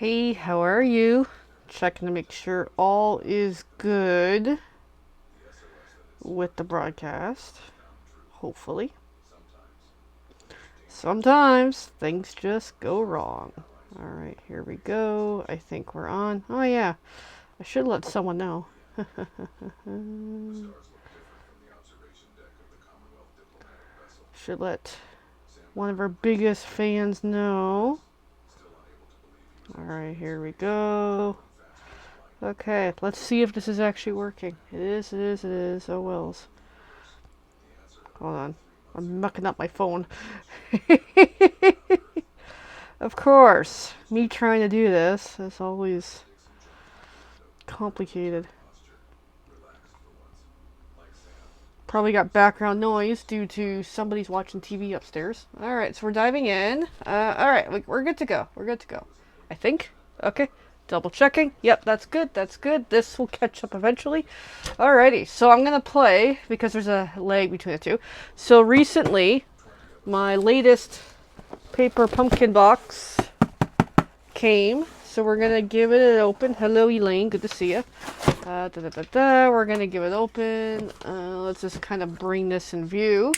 Hey, how are you? Checking to make sure all is good with the broadcast. Hopefully. Sometimes things just go wrong. Alright, here we go. I think we're on. Oh, yeah. I should let someone know. Should let one of our biggest fans know. Alright, here we go. Okay, let's see if this is actually working. It is, it is, it is. Oh, wells. Hold on. I'm mucking up my phone. Of course. Me trying to do this is always complicated. Probably got background noise due to somebody's watching TV upstairs. Alright, so we're diving in. Alright, we're good to go. We're good to go. I think. Okay. Double checking. Yep, that's good. That's good. This will catch up eventually. Alrighty, so I'm going to play because there's a lag between the two. So recently, my latest paper pumpkin box came. So we're going to give it an open. Hello, Elaine. Good to see you. We're going to give it open. Let's just kind of bring this in view.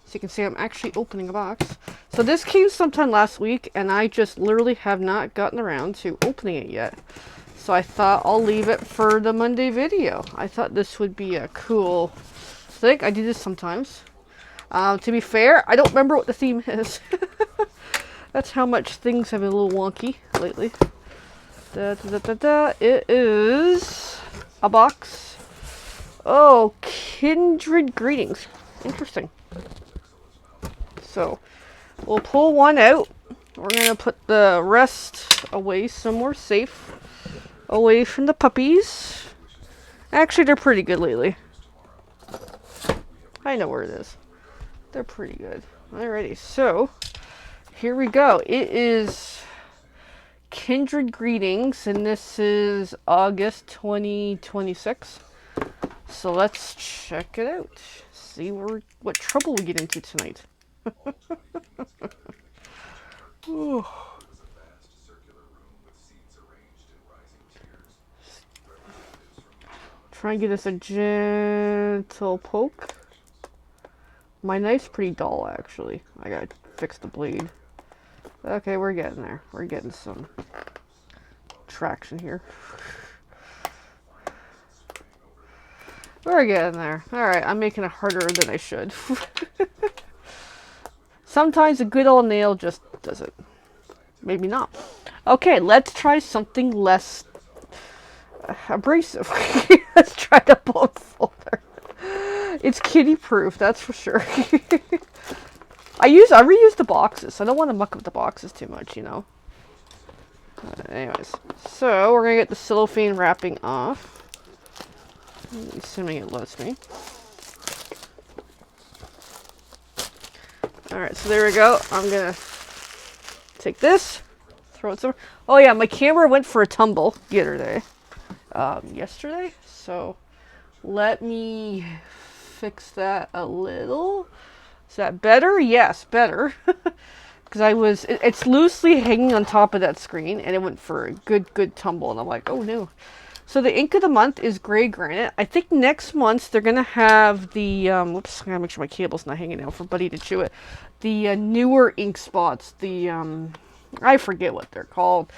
So you can see I'm actually opening a box. So this came sometime last week, and I just literally have not gotten around to opening it yet. So I thought I'll leave it for the Monday video. I thought this would be a cool thing. I do this sometimes. To be fair, I don't remember what the theme is. That's how much things have been a little wonky lately. It is a box. Oh, Kindred Greetings. Interesting. So, we'll pull one out. We're going to put the rest away somewhere safe. Away from the puppies. Actually, they're pretty good lately. I know where it is. They're pretty good. Alrighty, so, here we go. It is Kindred Greetings, and this is August 2026. So let's check it out. See what trouble we get into tonight. Try and get us a gentle poke. My knife's pretty dull, actually. I gotta fix the blade. Okay, we're getting there. We're getting some traction here. We're getting there. Alright, I'm making it harder than I should. Sometimes a good old nail just does it. Maybe not. Okay, let's try something less abrasive. Let's try the bone folder. It's kitty proof, that's for sure. I reuse the boxes. I don't want to muck up the boxes too much, you know. Anyways, so we're gonna get the cellophane wrapping off. Assuming it lets me. Alright, so there we go. I'm gonna take this, throw it somewhere. Oh yeah, my camera went for a tumble yesterday. So let me fix that a little. Is that better? Yes, better. Because it's loosely hanging on top of that screen, and it went for a good tumble, and I'm like, oh no. So the ink of the month is Gray Granite. I think next month they're going to have the, whoops, I gotta make sure my cable's not hanging out for Buddy to chew it. The newer ink spots, I forget what they're called,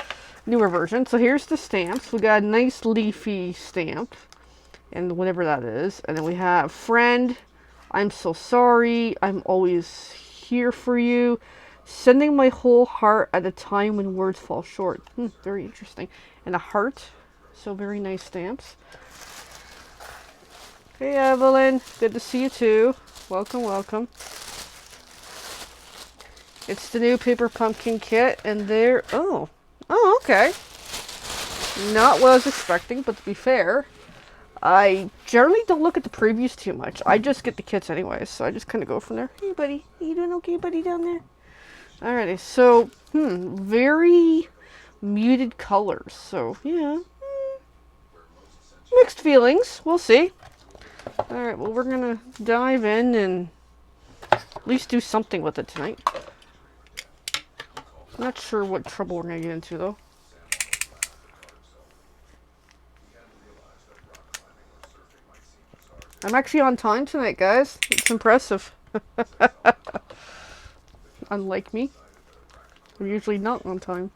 newer version. So here's the stamps. We got a nice leafy stamp, and whatever that is. And then we have Friend, I'm so sorry, I'm always here for you, sending my whole heart at a time when words fall short. Very interesting. And a heart. So very nice stamps. Hey Evelyn, good to see you too. Welcome, welcome. It's the new paper pumpkin kit, and they're oh okay. Not what I was expecting, but to be fair, I generally don't look at the previews too much. I just get the kits anyway, so I just kind of go from there. Hey buddy, you doing okay, buddy, down there? Alrighty, so very muted colors. So yeah. Mixed feelings. We'll see. Alright, well, we're going to dive in and at least do something with it tonight. I'm not sure what trouble we're going to get into, though. I'm actually on time tonight, guys. It's impressive. Unlike me. I'm usually not on time.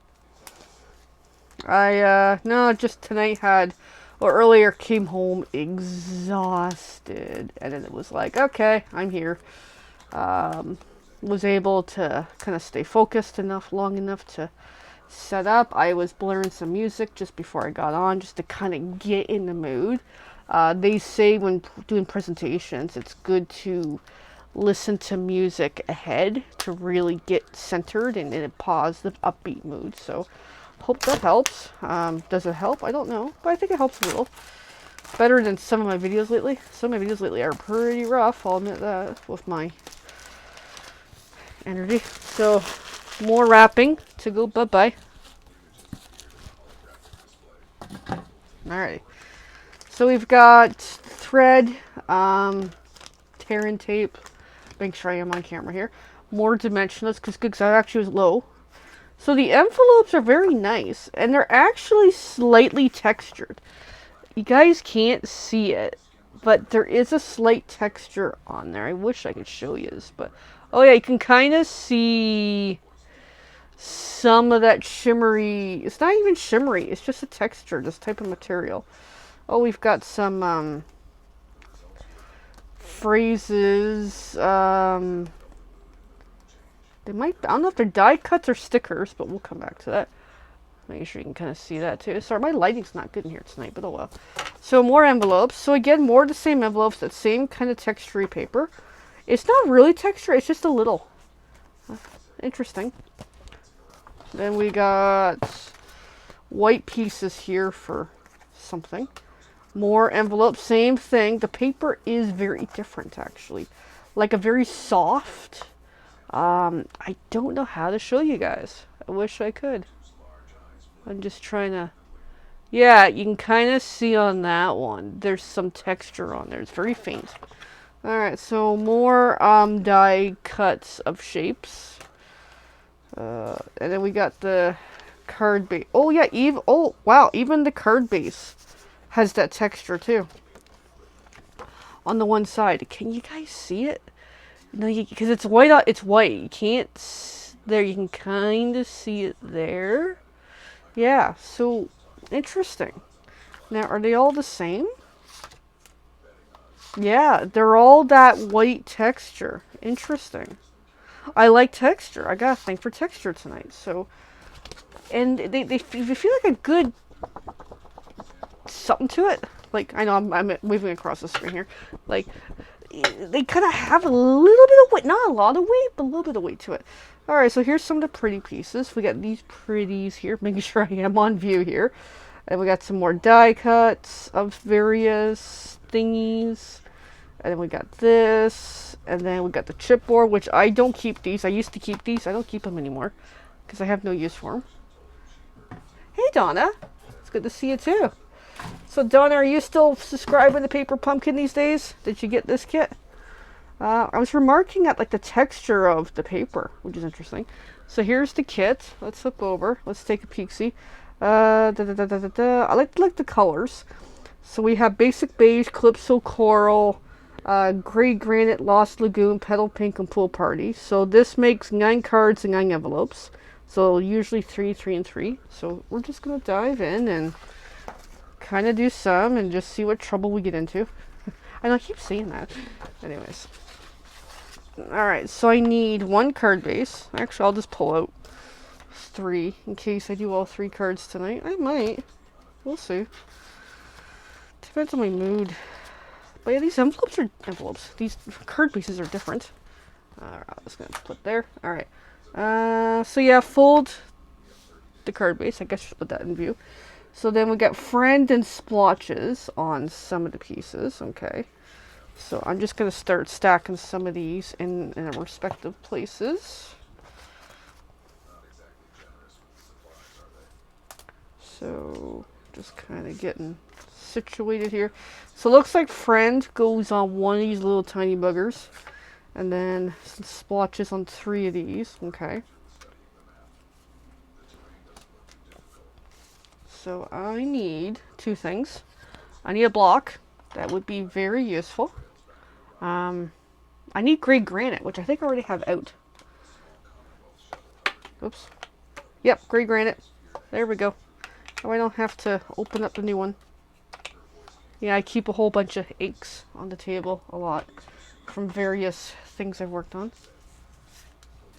No, just tonight earlier came home exhausted. And then it was like, okay, I'm here. Was able to kind of stay focused long enough to set up. I was blaring some music just before I got on, just to kind of get in the mood. They say when doing presentations, it's good to listen to music ahead to really get centered and in a positive, upbeat mood. So, hope that helps. Does it help? I don't know, but I think it helps a little. Better than some of my videos lately. Some of my videos lately are pretty rough, I'll admit that, with my energy. So, more wrapping to go bye-bye. Alright. So we've got thread, tear and tape. Make sure I am on camera here. More dimensionless because that actually was low. So the envelopes are very nice, and they're actually slightly textured. You guys can't see it, but there is a slight texture on there. I wish I could show you this, but oh yeah, you can kind of see some of that shimmery. It's not even shimmery, it's just a texture, this type of material. Oh, we've got some phrases. They might, I don't know if they're die cuts or stickers, but we'll come back to that. Make sure you can kind of see that too. Sorry, my lighting's not good in here tonight, but oh well. So more envelopes. So again, more of the same envelopes, that same kind of textury paper. It's not really texture, it's just a little. Interesting. Then we got white pieces here for something. More envelopes, same thing. The paper is very different, actually. Like a very soft. I don't know how to show you guys. I wish I could. I'm just trying to... Yeah, you can kind of see on that one. There's some texture on there. It's very faint. Alright, so more die cuts of shapes. And then we got the card base. Oh yeah, even the card base has that texture too. On the one side, can you guys see it? No, because it's white. It's white. You can't. There, you can kind of see it there. Yeah. So interesting. Now, are they all the same? Yeah, they're all that white texture. Interesting. I like texture. I got a thing for texture tonight. So, and they feel like a good something to it. Like, I know I'm moving across the screen here. Like, they kind of have a little bit of weight. Not a lot of weight, but a little bit of weight to it. Alright, so here's some of the pretty pieces. We got these pretties here. Making sure I am on view here. And we got some more die cuts of various thingies. And then we got this. And then we got the chipboard, which I don't keep these. I used to keep these. I don't keep them anymore. Because I have no use for them. Hey, Donna. It's good to see you, too. So, Donna, are you still subscribing to Paper Pumpkin these days? Did you get this kit? I was remarking at, like, the texture of the paper, which is interesting. So, here's the kit. Let's flip over. Let's take a peek-see. I like the colors. So, we have Basic Beige, Calypso Coral, Gray Granite, Lost Lagoon, Petal Pink, and Pool Party. So, this makes 9 cards and 9 envelopes. So, usually 3, 3, and 3. So, we're just going to dive in and kind of do some and just see what trouble we get into. I know I keep saying that. Anyways. Alright, so I need 1 card base. Actually, I'll just pull out 3 in case I do all 3 cards tonight. I might. We'll see. Depends on my mood. But yeah, these envelopes are envelopes. These card bases are different. Alright, I'm just going to put there. Alright. So yeah, fold the card base. I guess I should put that in view. So then we got friend and splotches on some of the pieces. Okay. So I'm just going to start stacking some of these in their respective places. So just kind of getting situated here. So it looks like friend goes on one of these little tiny buggers. And then some splotches on 3 of these. Okay. So I need 2 things. I need a block. That would be very useful. I need gray granite, which I think I already have out. Oops. Yep, gray granite. There we go. Now I don't have to open up the new one. Yeah, I keep a whole bunch of inks on the table, a lot, from various things I've worked on.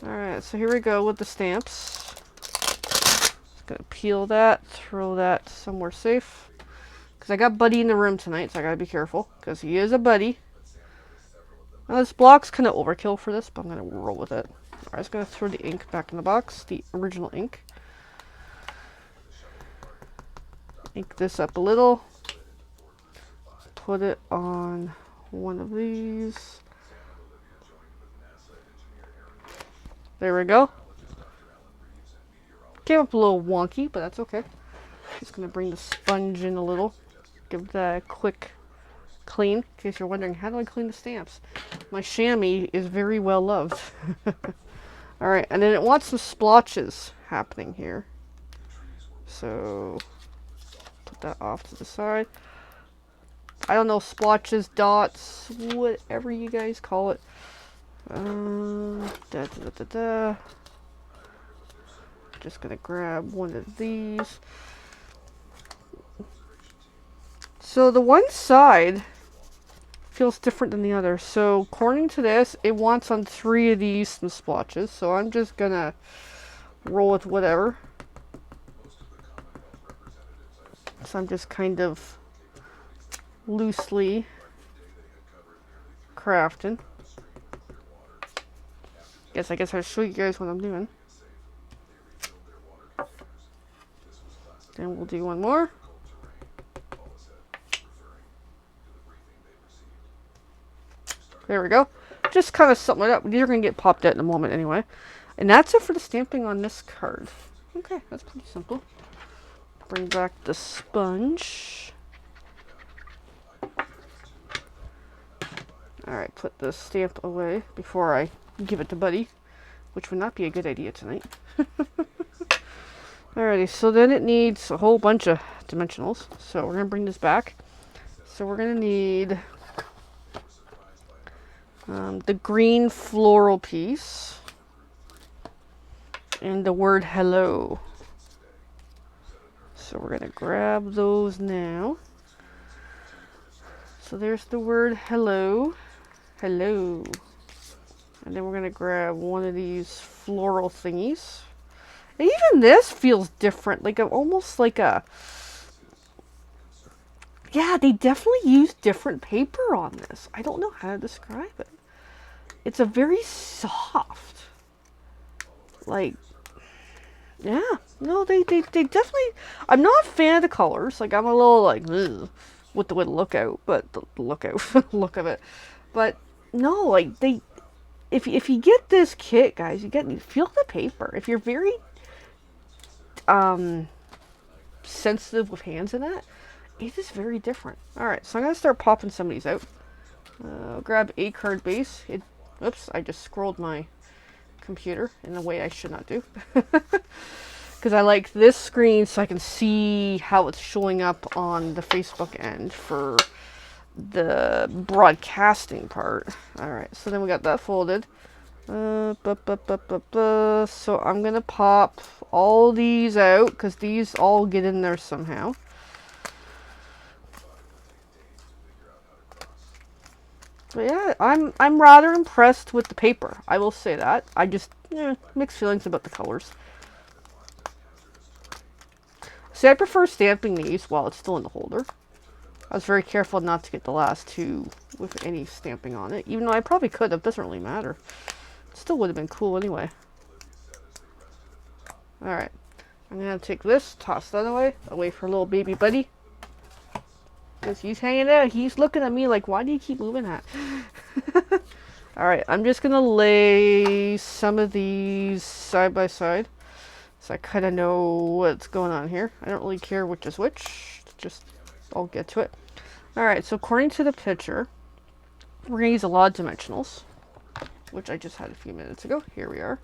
Alright, so here we go with the stamps. Just gonna peel that, throw that somewhere safe. Because I got Buddy in the room tonight, so I gotta be careful, because he is a buddy. Now this block's kind of overkill for this, but I'm gonna roll with it. Alright, I'm just gonna throw the ink back in the box, the original ink. Ink this up a little. Put it on one of these. There we go. Came up a little wonky, but that's okay. Just gonna bring the sponge in a little. Give that a quick clean. In case you're wondering, how do I clean the stamps? My chamois is very well loved. Alright, and then it wants some splotches happening here. So, put that off to the side. I don't know, splotches, dots, whatever you guys call it. Just gonna grab one of these. So the one side feels different than the other. So according to this, it wants on 3 of these some splotches. So I'm just gonna roll with whatever. So I'm just kind of loosely crafting. I guess I'll show you guys what I'm doing. Then we'll do one more. There we go. Just kind of something like that. These are going to get popped out in a moment anyway. And that's it for the stamping on this card. Okay, that's pretty simple. Bring back the sponge. Alright, put the stamp away before I give it to Buddy, which would not be a good idea tonight. Alrighty, so then it needs a whole bunch of dimensionals. So we're going to bring this back. So we're going to need the green floral piece and the word hello. So we're going to grab those now. So there's the word hello. Hello. And then we're going to grab one of these floral thingies. And even this feels different. Like almost like a... Yeah, they definitely use different paper on this. I don't know how to describe it. It's a very soft... Like... Yeah. No, they definitely... I'm not a fan of the colors. Like, I'm a little like... Ugh, with the look out. But the look out. Look of it. But, no, like, they... If you get this kit, guys, you feel the paper. If you're very... sensitive with hands in that, it is very different. Alright, so I'm going to start popping some of these out. Grab a card base. Oops, I just scrolled my computer in a way I should not do. Because I like this screen so I can see how it's showing up on the Facebook end for the broadcasting part. Alright, so then we got that folded. So I'm going to pop all these out because these all get in there somehow. But yeah, I'm rather impressed with the paper. I will say that. I just mixed feelings about the colors. See, I prefer stamping these while it's still in the holder. I was very careful not to get the last 2 with any stamping on it, even though I probably could have. Doesn't really matter. It still would have been cool anyway. Alright. I'm going to take this, toss that away for little baby Buddy. Because he's hanging out. He's looking at me like, why do you keep moving that? Alright, I'm just going to lay some of these side by side. So I kind of know what's going on here. I don't really care which is which. Just, I'll get to it. Alright, so according to the picture, we're going to use a lot of dimensionals. Which I just had a few minutes ago. Here we are.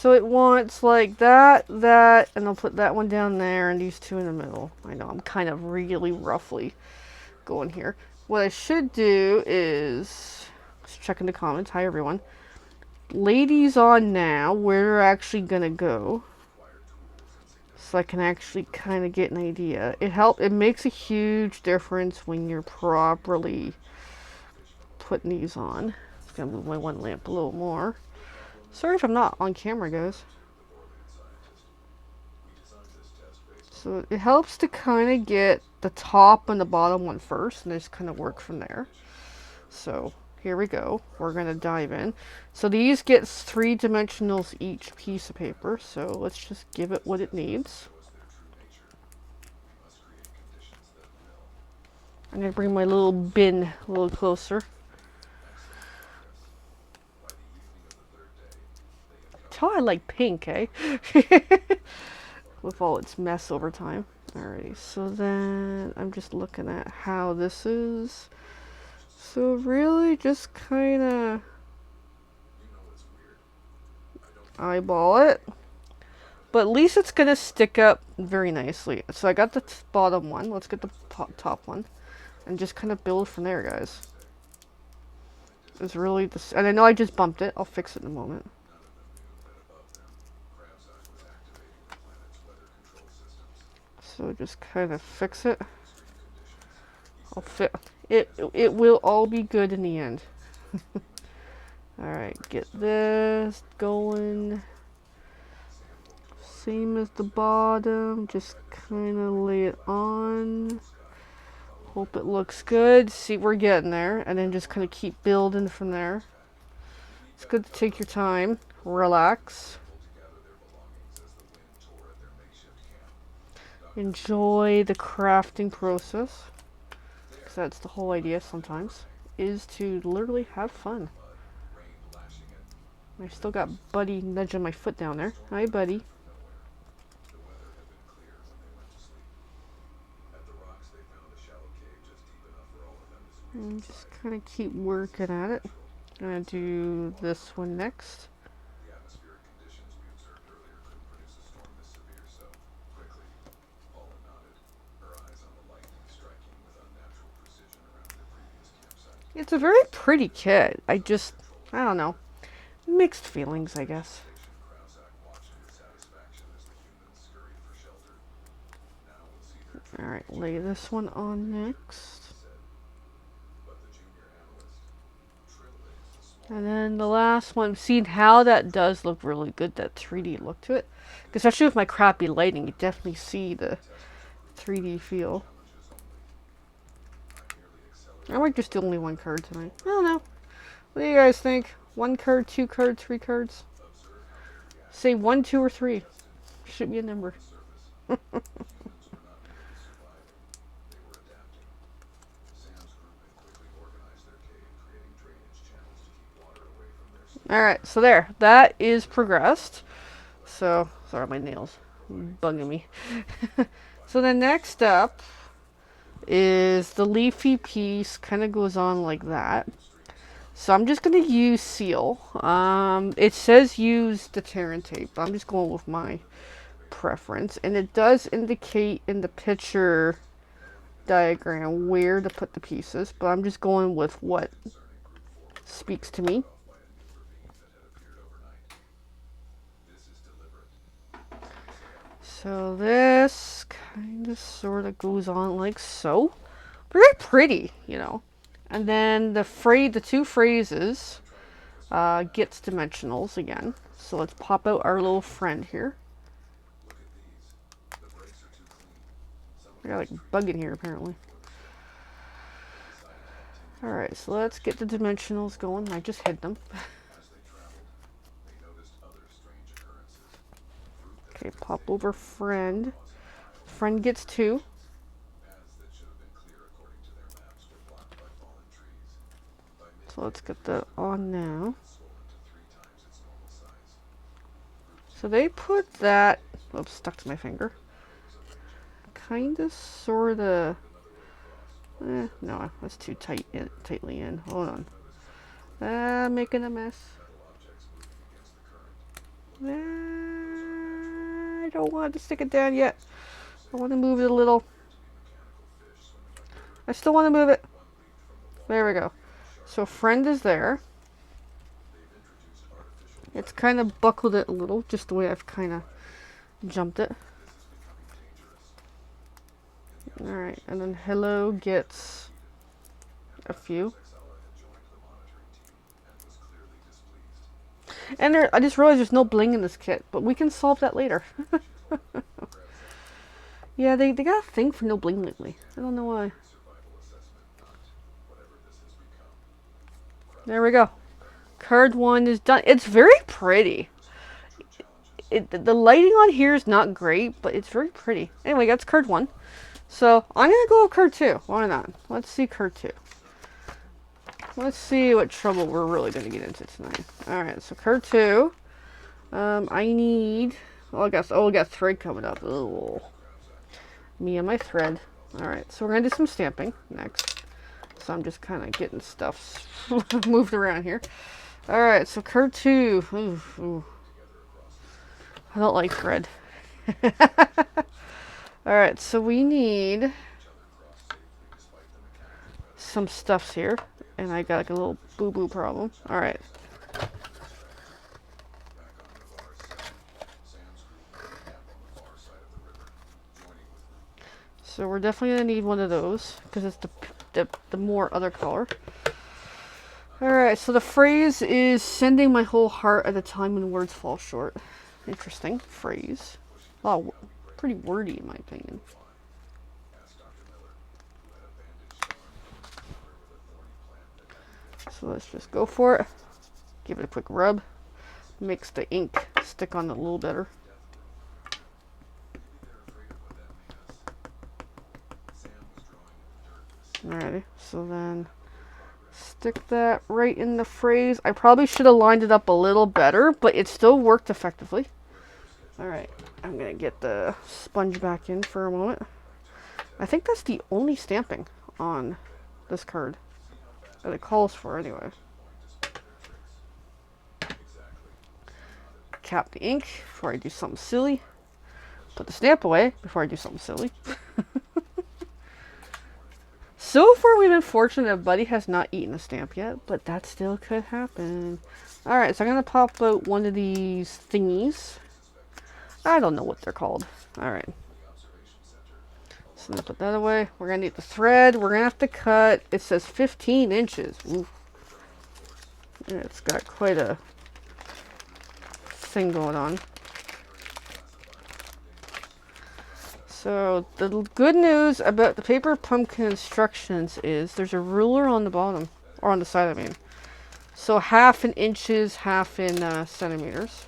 So it wants like that, that, and I'll put that one down there and these two in the middle. I know I'm kind of really roughly going here. What I should do is, let's check in the comments. Hi everyone. Lay these on now where they're actually gonna go. So I can actually kind of get an idea. It makes a huge difference when you're properly putting these on. Just gonna move my one lamp a little more. Sorry if I'm not on camera, guys. So it helps to kind of get the top and the bottom one first, and just kind of work from there. So here we go. We're gonna dive in. So these get 3 dimensionals each piece of paper. So let's just give it what it needs. I'm gonna bring my little bin a little closer. Tell I like pink, eh? With all its mess over time. Alrighty, so then I'm just looking at how this is. So really just kind of eyeball it. But at least it's going to stick up very nicely. So I got the bottom one. Let's get the top one. And just kind of build from there, guys. It's really this, and I know I just bumped it. I'll fix it in a moment. So just kind of fix it. I'll fit it. It will all be good in the end. Alright, get this going. Same as the bottom. Just kind of lay it on. Hope it looks good. See, we're getting there. And then just kind of keep building from there. It's good to take your time. Relax. Enjoy the crafting process. Because that's the whole idea sometimes. Is to literally have fun. I still got Buddy nudging my foot down there. Hi, Buddy. And just kind of keep working at it. I'm going to do this one next. It's a very pretty kit. I don't know. Mixed feelings, I guess. Alright, lay this one on next. And then the last one, seeing how that does look really good, that 3D look to it. Especially with my crappy lighting, you definitely see the 3D feel. I might just do only one card tonight. I don't know. What do you guys think? 1 card, 2 cards, 3 cards? Say 1, 2, or 3. Shoot me a number. Alright, so there. That is progressed. So, sorry, my nails bugging me. So the next up is the leafy piece. Kind of goes on like that. So I'm just going to use seal. It says use the tear and tape, but I'm just going with my preference. And it does indicate in the picture diagram where to put the pieces, but I'm just going with what speaks to me. So this kind of sort of goes on like so. Very pretty, you know. And then the 2 phrases gets dimensionals again. So let's pop out our little friend here. I got like a bug in here apparently. Alright, so let's get the dimensionals going. I just hid them. Okay, pop over friend. Friend gets 2. So let's get that on now. So they put that, oops, stuck to my finger. Kinda, sorta, no, that's too tightly in. Hold on. Making a mess. I don't want to stick it down yet. I want to move it a little. I still want to move it. There we go. So friend is there. It's kind of buckled it a little, just the way I've kind of jumped it. Alright, and then hello gets a few. And there, I just realized there's no bling in this kit, but we can solve that later. Yeah, they got a thing for no bling lately. I don't know why. There we go. Card 1 is done. It's very pretty. The lighting on here is not great, but it's very pretty. Anyway, that's card 1. So, I'm going to go with card 2. Why not? Let's see card 2. Let's see what trouble we're really going to get into tonight. Alright, so card 2. I need... Oh, I got thread coming up. Ugh. Me and my thread. Alright, so we're going to do some stamping next. So I'm just kind of getting stuff moved around here. Alright, so card 2. Ooh. I don't like thread. Alright, so we need some stuffs here. And I got like a little boo-boo problem. Alright. So we're definitely going to need one of those. Because it's the more other color. Alright, so the phrase is sending my whole heart at a time when words fall short. Interesting phrase. Oh, pretty wordy in my opinion. So let's just go for it. Give it a quick rub. Makes the ink stick on it a little better. Alrighty, so then stick that right in the phrase. I probably should have lined it up a little better, but it still worked effectively. Alright, I'm going to get the sponge back in for a moment. I think that's the only stamping on this card that it calls for anyway. Cap the ink before I do something silly. Put the stamp away before I do something silly. So far we've been fortunate that Buddy has not eaten a stamp yet, but that still could happen. Alright, so I'm going to pop out one of these thingies. I don't know what they're called. Alright. So I'm going to put that away. We're going to need the thread. We're going to have to cut. It says 15 inches. Ooh. Yeah, it's got quite a thing going on. So the good news about the paper pumpkin instructions is there's a ruler on the bottom, or on the side, I mean. So half in inches, half in centimeters.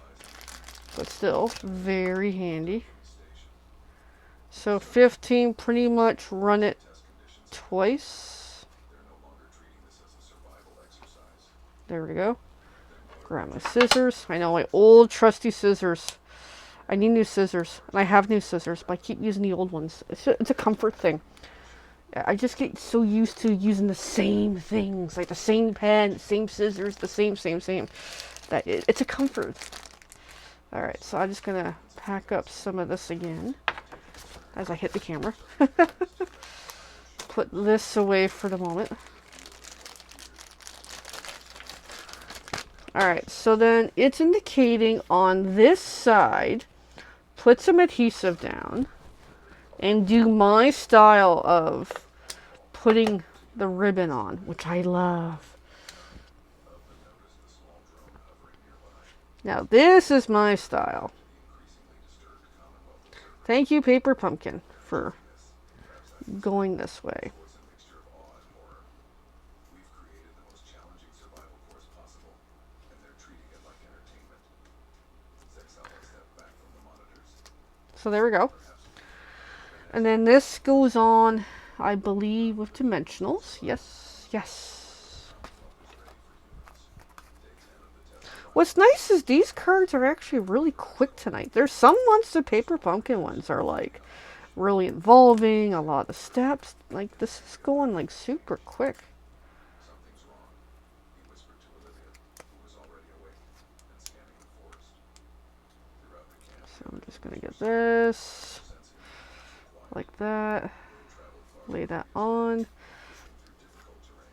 But still, very handy. So 15, pretty much run it twice. There we go. Grab my scissors. I know, my old trusty scissors. I need new scissors. And I have new scissors, but I keep using the old ones. It's a comfort thing. I just get so used to using the same things. Like the same pen, same scissors, the same. That it's a comfort. Alright, so I'm just going to pack up some of this again. As I hit the camera. Put this away for the moment. Alright, so then it's indicating on this side, put some adhesive down, and do my style of putting the ribbon on, which I love. Now this is my style. Thank you, Paper Pumpkin, for going this way. So there we go. And then this goes on, I believe, with dimensionals. Yes, yes. What's nice is these cards are actually really quick tonight. There's some ones, the Paper Pumpkin ones, are like really involving, a lot of steps. Like this is going like super quick. So I'm just going to get this like that. Lay that on.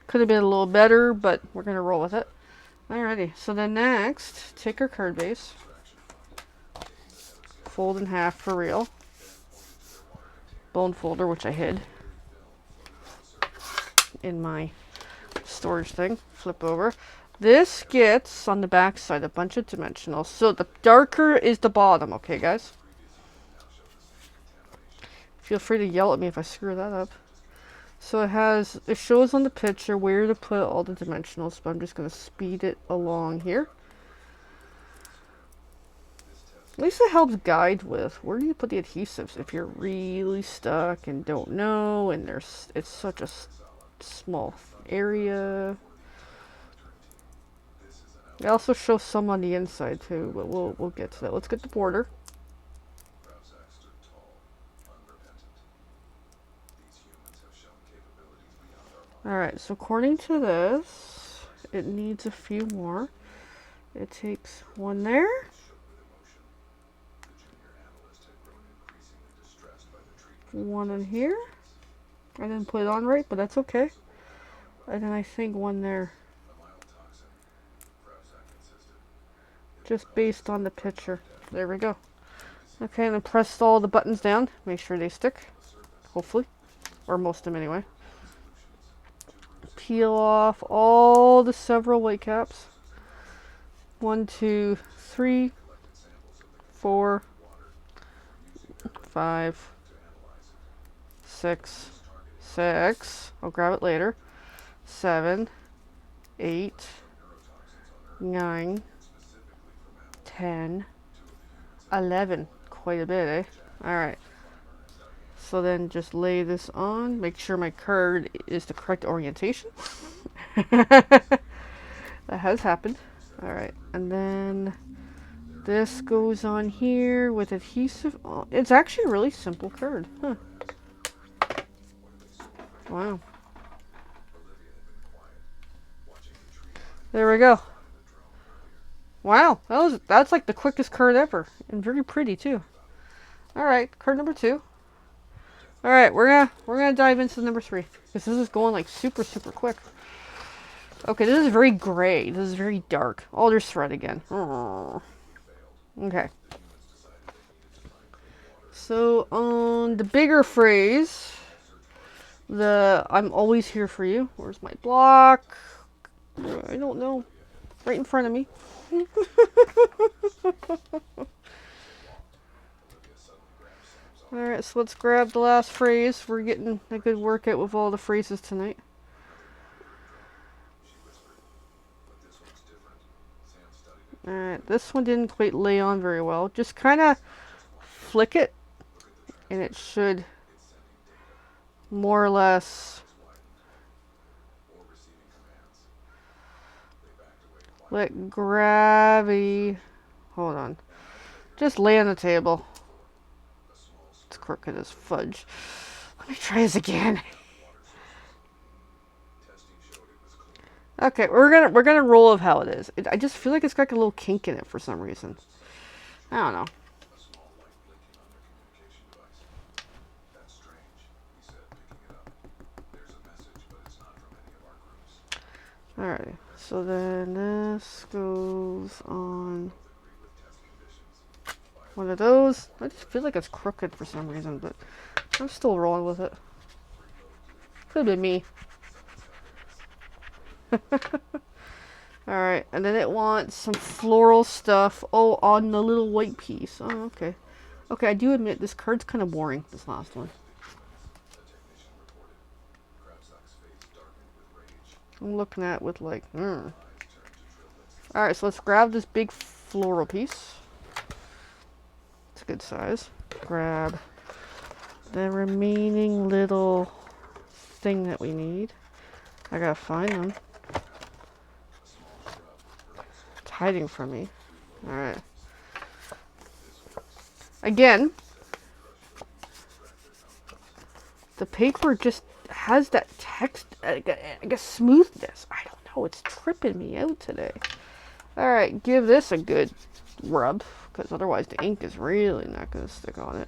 Could have been a little better, but we're going to roll with it. Alrighty, so then next, take our card base, fold in half for real, bone folder, which I hid in my storage thing, flip over. This gets, on the back side, a bunch of dimensionals. So the darker is the bottom, okay guys? Feel free to yell at me if I screw that up. So it shows on the picture where to put all the dimensionals, but I'm just going to speed it along here. At least it helps guide with where do you put the adhesives if you're really stuck and don't know, and it's such a small area. It also shows some on the inside too, but we'll get to that. Let's get the border. Alright, so according to this, it needs a few more. It takes one there. One in here. I didn't put it on right, but that's okay. And then I think one there. Just based on the picture. There we go. Okay, and then press all the buttons down. Make sure they stick. Hopefully. Or most of them anyway. Peel off all the several white caps. 1, 2, 3, 4, 5, 6. I'll grab it later. 7, 8, 9, 10, 11. Quite a bit, eh? Alright. So then just lay this on. Make sure my card is the correct orientation. That has happened. Alright. And then this goes on here with adhesive. Oh, it's actually a really simple card. Huh. Wow. There we go. Wow, that's like the quickest card ever, and very pretty too. All right, card number 2. All right, we're gonna dive into number 3 because this is going like super quick. Okay, this is very gray. This is very dark. Oh, there's thread again. Oh. Okay. So on the bigger phrase, I'm always here for you. Where's my block? I don't know. Right in front of me. Alright, so let's grab the last phrase. We're getting a good workout with all the phrases tonight. Alright, this one didn't quite lay on very well. Just kind of flick it, and it should more or less let gravity, hold on, just lay on the table. It's crooked as fudge. Let me try this again. Okay, we're gonna roll with how it is. I just feel like it's got like a little kink in it for some reason. I don't know. Alright, so then this goes on one of those. I just feel like it's crooked for some reason, but I'm still rolling with it. Could have been me. Alright, and then it wants some floral stuff. Oh, on the little white piece. Oh, okay. Okay, I do admit this card's kind of boring, this last one. I'm looking at it with like, Alright, so let's grab this big floral piece. It's a good size. Grab the remaining little thing that we need. I gotta find them. It's hiding from me. Alright. Again, the paper just has that text, I guess, smoothness. I don't know. It's tripping me out today. All right, give this a good rub. because otherwise the ink is really not going to stick on it.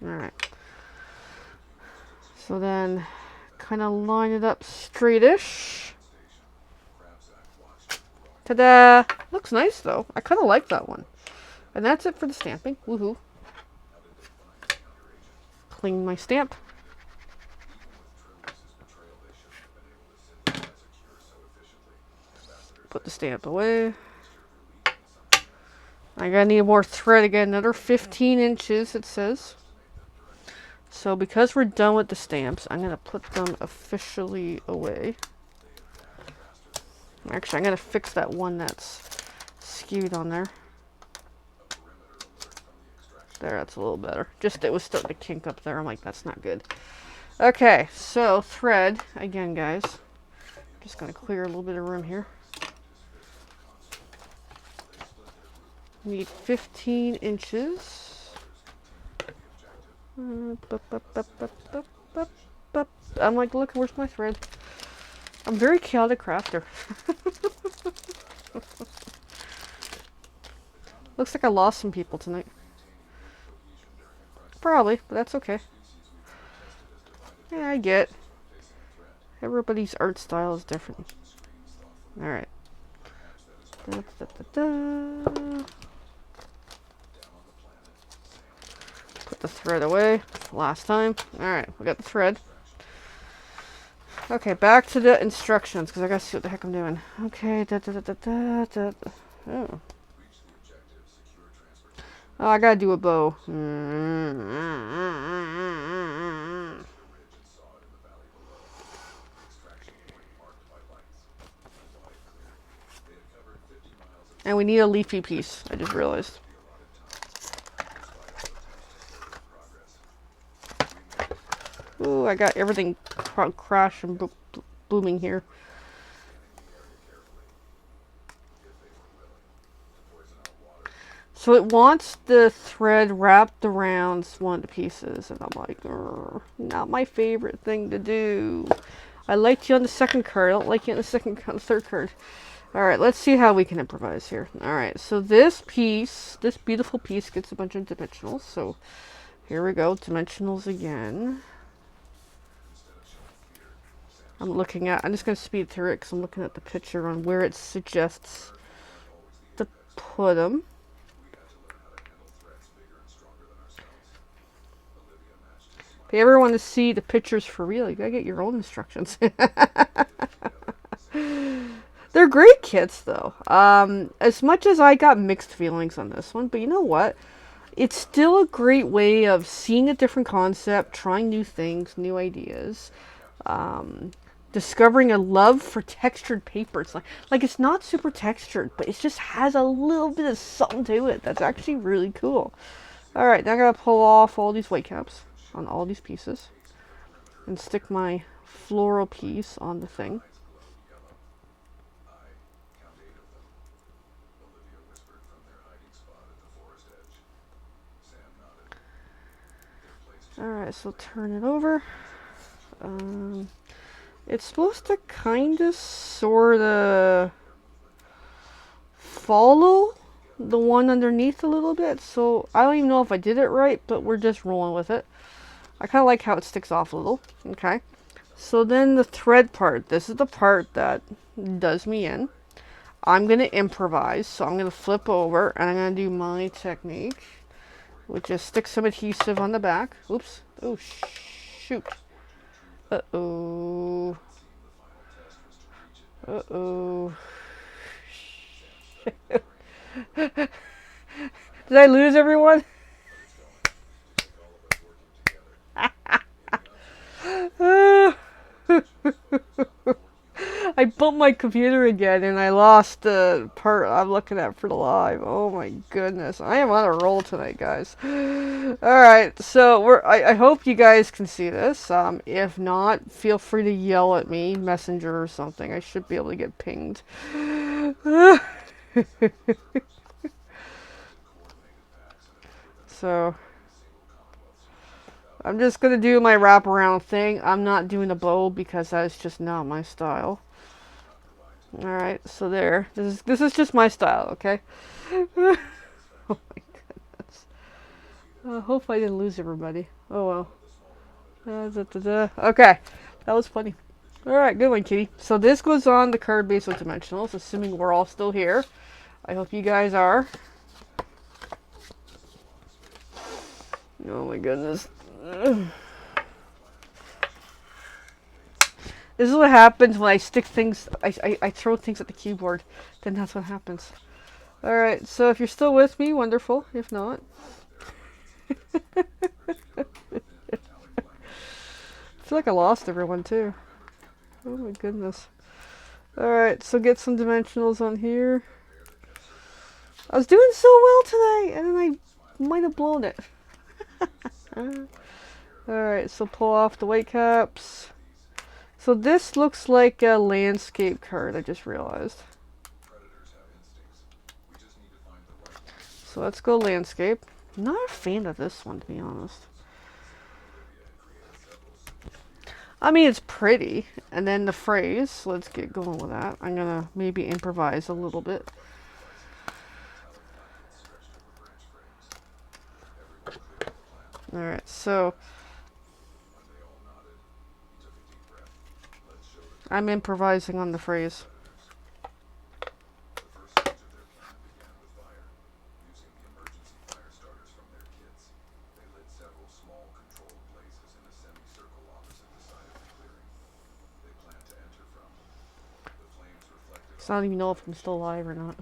Alright. So then, kind of line it up straightish. Ta-da! Looks nice though. I kind of like that one. And that's it for the stamping. Woohoo. Clean my stamp. Put the stamp away. I gotta need more thread again. Another 15 inches, it says. So because we're done with the stamps, I'm gonna put them officially away. Actually, I'm gonna fix that one that's skewed on there. There, that's a little better. Just, it was starting to kink up there. I'm like, that's not good. Okay, so thread, again, guys. Just gonna clear a little bit of room here. Need 15 inches. I'm like, look, where's my thread? I'm very chaotic crafter. Looks like I lost some people tonight. Probably, but that's okay. Yeah, I get. Everybody's art style is different. Alright. Da, da, da, da. Put the thread away. Last time. Alright, we got the thread. Okay, back to the instructions, because I gotta see what the heck I'm doing. Okay, da da da da da da. Oh. Oh, I gotta do a bow. And we need a leafy piece, I just realized. Ooh, I got everything crash and booming here. So it wants the thread wrapped around one of the pieces, and I'm like, not my favorite thing to do. I liked you on the second card. I don't like you on the third card. All right, let's see how we can improvise here. All right, so this piece, this beautiful piece, gets a bunch of dimensionals. So here we go, dimensionals again. I'm just going to speed through it because I'm looking at the picture on where it suggests to put them. If you ever want to see the pictures for real, you gotta get your own instructions. They're great kits, though. As much as I got mixed feelings on this one, but you know what? It's still a great way of seeing a different concept, trying new things, new ideas, discovering a love for textured papers. Like it's not super textured, but it just has a little bit of something to it that's actually really cool. All right, now I gotta pull off all these white caps on all these pieces and stick my floral piece on the thing. Alright, so turn it over. It's supposed to kind of sort of follow the one underneath a little bit, so I don't even know if I did it right, but we're just rolling with it. I kind of like how it sticks off a little. Okay, so then the thread part, this is the part that does me in. I'm going to improvise, so I'm going to flip over and I'm going to do my technique, which is stick some adhesive on the back. Oops. Oh, shoot. Uh-oh. Uh-oh. Did I lose everyone? I bumped my computer again and I lost the part I'm looking at for the live. Oh my goodness. I am on a roll tonight, guys. Alright, so I hope you guys can see this. If not, feel free to yell at me, messenger or something. I should be able to get pinged. So I'm just gonna do my wraparound thing. I'm not doing a bow because that's just not my style. Alright, so there. This is just my style, okay? Oh my goodness. I hope I didn't lose everybody. Oh well. Okay, that was funny. Alright, good one, kitty. So this goes on the card base with dimensionals, assuming we're all still here. I hope you guys are. Oh my goodness. This is what happens when I stick things, I throw things at the keyboard. Then that's what happens. Alright, so if you're still with me, wonderful. If not. I feel like I lost everyone too. Oh my goodness. Alright, so get some dimensionals on here. I was doing so well tonight, and then I might have blown it. Alright, so pull off the white caps. So this looks like a landscape card, I just realized. So let's go landscape. Not a fan of this one, to be honest. I mean, it's pretty. And then the phrase, let's get going with that. I'm gonna maybe improvise a little bit. Alright, so I'm improvising on the phrase. I don't even know if I'm still alive or not.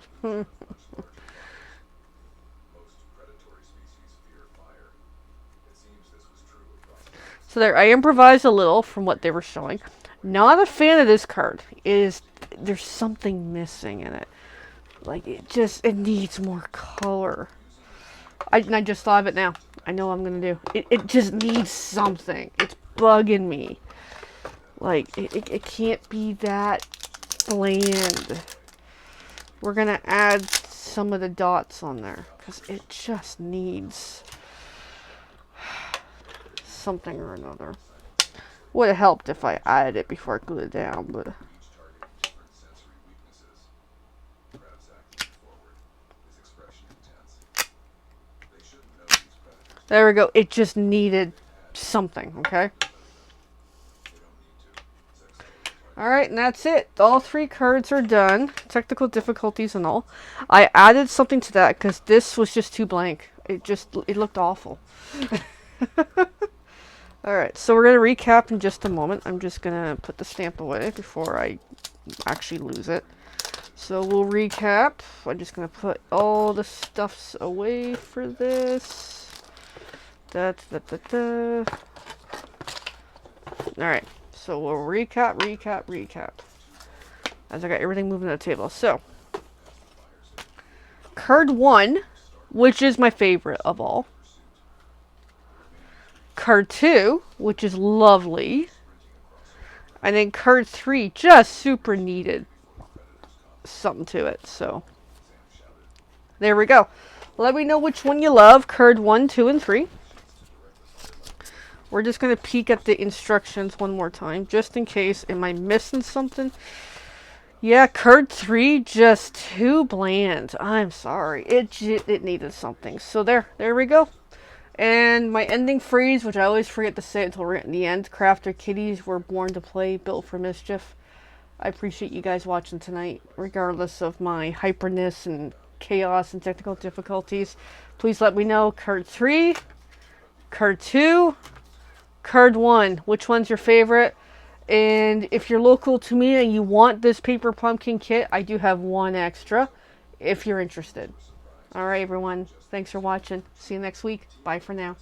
So there, I improvised a little from what they were showing. Not a fan of this card. There's something missing in it. Like, it needs more color. I just thought of it now. I know what I'm gonna do. It just needs something. It's bugging me. Like, it can't be that bland. We're gonna add some of the dots on there because it just needs something or another. Would have helped if I added it before I glued it down, but there we go. It just needed something, okay? Alright, and that's it. All 3 cards are done. Technical difficulties and all. I added something to that because this was just too blank. It looked awful. Alright, so we're going to recap in just a moment. I'm just going to put the stamp away before I actually lose it. So we'll recap. I'm just going to put all the stuffs away for this. Alright, so we'll recap. As I got everything moving to the table. So, card 1, which is my favorite of all. Card 2, which is lovely. And then card 3, just super needed something to it. So, there we go. Let me know which one you love. Card 1, 2, and 3. We're just going to peek at the instructions one more time, just in case. Am I missing something? Yeah, card 3, just too bland. I'm sorry. It needed something. So there we go. And my ending phrase, which I always forget to say until right in the end. Crafter kitties were born to play, built for mischief. I appreciate you guys watching tonight, regardless of my hyperness and chaos and technical difficulties. Please let me know. Card 3, card 2, card 1. Which one's your favorite? And if you're local to me and you want this paper pumpkin kit, I do have one extra if you're interested. Alright everyone, thanks for watching. See you next week. Bye for now.